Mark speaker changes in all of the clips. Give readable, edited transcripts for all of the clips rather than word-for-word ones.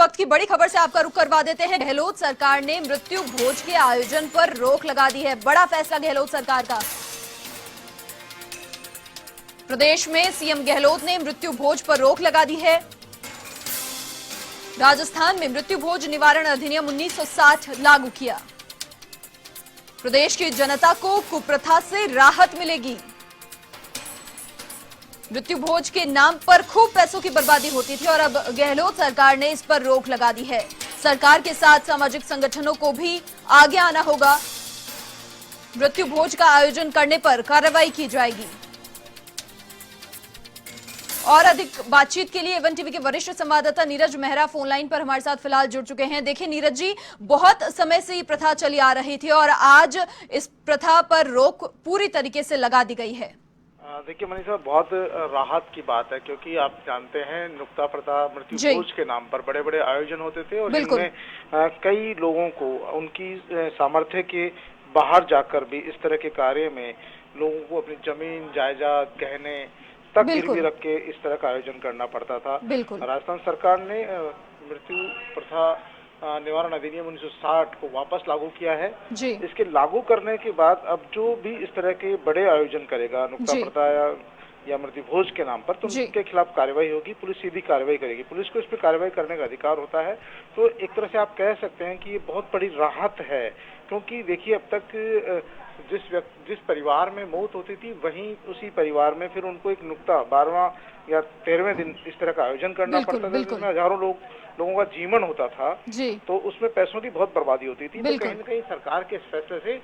Speaker 1: वक्त की बड़ी खबर से आपका रुख करवा देते हैं। गहलोत सरकार ने मृत्यु भोज के आयोजन पर रोक लगा दी है। बड़ा फैसला गहलोत सरकार का। प्रदेश में सीएम गहलोत ने मृत्यु भोज पर रोक लगा दी है। राजस्थान में मृत्यु भोज निवारण अधिनियम 1960 लागू किया। प्रदेश की जनता को कुप्रथा से राहत मिलेगी। मृत्यु भोज के नाम पर खूब पैसों की बर्बादी होती थी और अब गहलोत सरकार ने इस पर रोक लगा दी है। सरकार के साथ सामाजिक संगठनों को भी आगे आना होगा। मृत्यु भोज का आयोजन करने पर कार्रवाई की जाएगी। और अधिक बातचीत के लिए एवन टीवी के वरिष्ठ संवाददाता नीरज मेहरा फोन लाइन पर हमारे साथ फिलहाल जुड़ चुके हैं। देखिए नीरज जी, बहुत समय से ये प्रथा चली आ रही थी और आज इस प्रथा पर रोक पूरी तरीके से लगा दी गई है।
Speaker 2: देखिए मनीषा, बहुत राहत की बात है क्योंकि आप जानते हैं नुक्ता प्रथा मृत्यु भोज के नाम पर बड़े बड़े आयोजन होते थे और इनमें कई लोगों को उनकी सामर्थ्य के बाहर जाकर भी इस तरह के कार्य में लोगों को अपनी जमीन जायदाद गहने तक गिरवी रख के इस तरह का आयोजन करना पड़ता था। राजस्थान सरकार ने मृत्यु प्रथा निवारण अधिनियम 1960 को वापस लागू किया है। इसके लागू करने के बाद अब जो भी इस तरह के बड़े आयोजन करेगा नुक्ता प्रथा या मृत्यु भोज के नाम पर, तो उनके खिलाफ कार्रवाई होगी। पुलिस सीधी कार्रवाई करेगी। पुलिस को इस पर कार्रवाई करने का अधिकार होता है। तो एक तरह से आप कह सकते हैं कि ये बहुत बड़ी राहत है क्योंकि देखिए अब तक जिस परिवार में मौत होती थी वहीं उसी परिवार में फिर उनको एक नुक्ता 12वां या 13वें दिन इस तरह का आयोजन करना पड़ता था जिसमें हजारों लोगों का जीवन होता था। तो उसमें पैसों की बहुत बर्बादी होती थी। तो कहीं न कहीं सरकार के इस फैसले से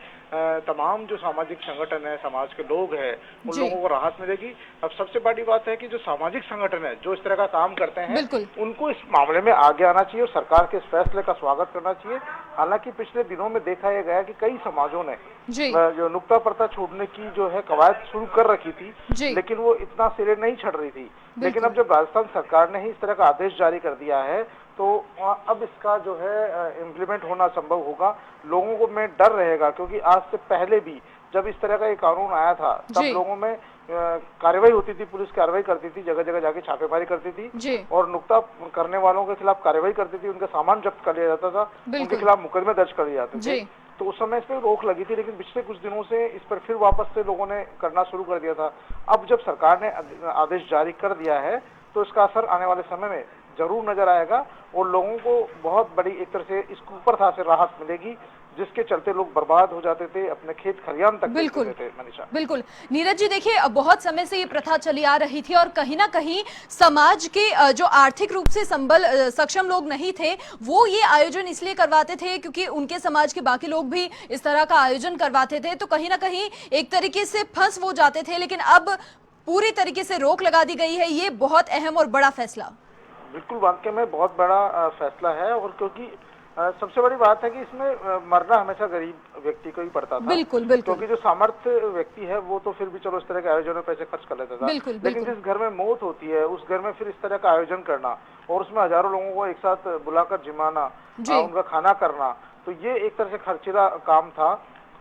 Speaker 2: तमाम जो सामाजिक संगठन है, समाज के लोग हैं, उन लोगों को राहत मिलेगी। अब सबसे बड़ी बात है कि जो सामाजिक संगठन है जो इस तरह का काम करते हैं उनको इस मामले में आगे आना चाहिए और सरकार के इस फैसले का स्वागत करना चाहिए। हालांकि पिछले दिनों में देखा गया कि कई समाजों ने जो नुक्ता प्रथा छोड़ने की जो है कवायद शुरू कर रखी थी लेकिन वो इतना सिरे नहीं चढ़ रही थी। लेकिन अब जब राजस्थान सरकार ने ही इस तरह का आदेश जारी कर दिया है तो अब इसका जो है इम्प्लीमेंट होना संभव होगा। लोगों को में डर रहेगा क्योंकि आज से पहले भी जब इस तरह का एक कानून आया था तब लोगों में कार्रवाई होती थी, पुलिस कार्रवाई करती थी, जगह जगह जाके छापेमारी करती थी और नुक्ता करने वालों के खिलाफ कार्रवाई करती थी, उनका सामान जब्त कर लिया जाता था, उनके खिलाफ मुकदमे दर्ज कर लिए जाते थे। तो उस समय इस पर रोक लगी थी लेकिन पिछले कुछ दिनों से इस पर फिर वापस से लोगों ने करना शुरू कर दिया था। अब जब सरकार ने आदेश जारी कर दिया है तो इसका असर आने वाले समय में जरूर नजर आएगा और लोगों को बहुत बड़ी एक तरह से इस कुप्रथा से राहत मिलेगी जिसके चलते लोग बर्बाद हो जाते थे, अपने खेत खलियान तक बिल्कुल थे। मनीषा,
Speaker 1: बिल्कुल नीरज जी, देखिए बहुत समय से ये प्रथा चली आ रही थी और कहीं ना कहीं समाज के जो आर्थिक रूप से सक्षम लोग नहीं थे वो ये आयोजन इसलिए करवाते थे क्योंकि उनके समाज के बाकी लोग भी इस तरह का आयोजन करवाते थे। तो कहीं ना कहीं एक तरीके से फंस वो जाते थे लेकिन अब पूरी तरीके से रोक लगा दी गई है। ये बहुत अहम और बड़ा फैसला।
Speaker 2: बिल्कुल, वाकई में बहुत बड़ा फैसला है और क्योंकि सबसे बड़ी बात है कि इसमें मरना हमेशा गरीब व्यक्ति को ही पड़ता था। बिल्कुल। क्योंकि जो सामर्थ्य व्यक्ति है वो तो फिर भी चलो इस तरह के आयोजनों में पैसे खर्च कर लेता था। लेकिन जिस घर में मौत होती है उस घर में फिर इस तरह का आयोजन करना और उसमें हजारों लोगों को एक साथ बुलाकर जिमाना, उनका खाना करना, तो ये एक तरह से खर्चीला काम था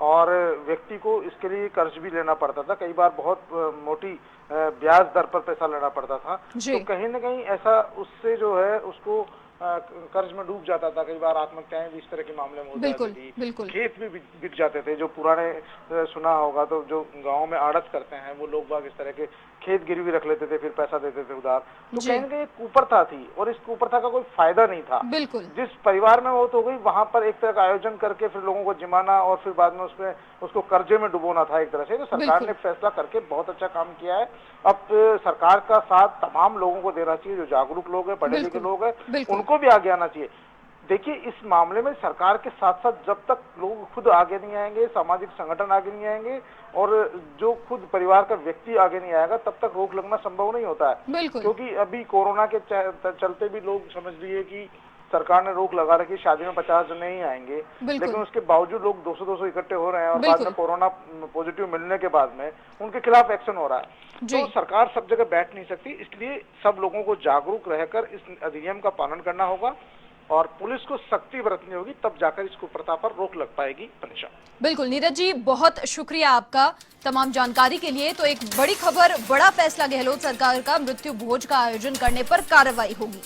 Speaker 2: और व्यक्ति को इसके लिए कर्ज भी लेना पड़ता था। कई बार बहुत मोटी ब्याज दर पर पैसा लेना पड़ता था। तो कहीं न कहीं ऐसा उससे जो है उसको कर्ज में डूब जाता था। कई बार आत्महत्याएं भी इस तरह के मामले में हो जाती थी। खेत भी बिक जाते थे। जो पुराने सुना होगा तो जो गांव में आड़त करते हैं वो लोग बाग इस तरह के खेत गिरवी रख लेते थे, फिर पैसा देते थे उधार। तो कहीं न कहीं एक कुप्रथा थी और इस कुप्रथा का कोई फायदा नहीं था। जिस परिवार में मौत हो गई वहां पर एक तरह का आयोजन करके फिर लोगों को जिमाना और फिर बाद में उसको कर्जे में डुबोना था एक तरह से। तो सरकार ने फैसला करके बहुत अच्छा काम किया है। अब सरकार का साथ तमाम लोगों को देना चाहिए, जो जागरूक लोग हैं, पढ़े लिखे लोग हैं, उनको भी आगे आना चाहिए। देखिए इस मामले में सरकार के साथ साथ जब तक लोग खुद आगे नहीं आएंगे, सामाजिक संगठन आगे नहीं आएंगे और जो खुद परिवार का व्यक्ति आगे नहीं आएगा तब तक रोक लगना संभव नहीं होता है। क्योंकि अभी कोरोना के चलते भी लोग समझ लिए कि सरकार ने रोक लगा रखी, शादी में 50 जन नहीं आएंगे, लेकिन उसके बावजूद लोग 200-200 इकट्ठे हो रहे हैं और बाद में कोरोना पॉजिटिव मिलने के बाद में उनके खिलाफ एक्शन हो रहा है। तो सरकार सब जगह बैठ नहीं सकती, इसलिए सब लोगों को जागरूक रहकर इस अधिनियम का पालन करना होगा और पुलिस को सख्ती बरतनी होगी, तब जाकर इस कुप्रथा पर रोक लग पाएगी। पनीषा,
Speaker 1: बिल्कुल नीरज जी, बहुत शुक्रिया आपका तमाम जानकारी के लिए। तो एक बड़ी खबर, बड़ा फैसला गहलोत सरकार का, मृत्यु भोज का आयोजन करने पर कार्रवाई होगी।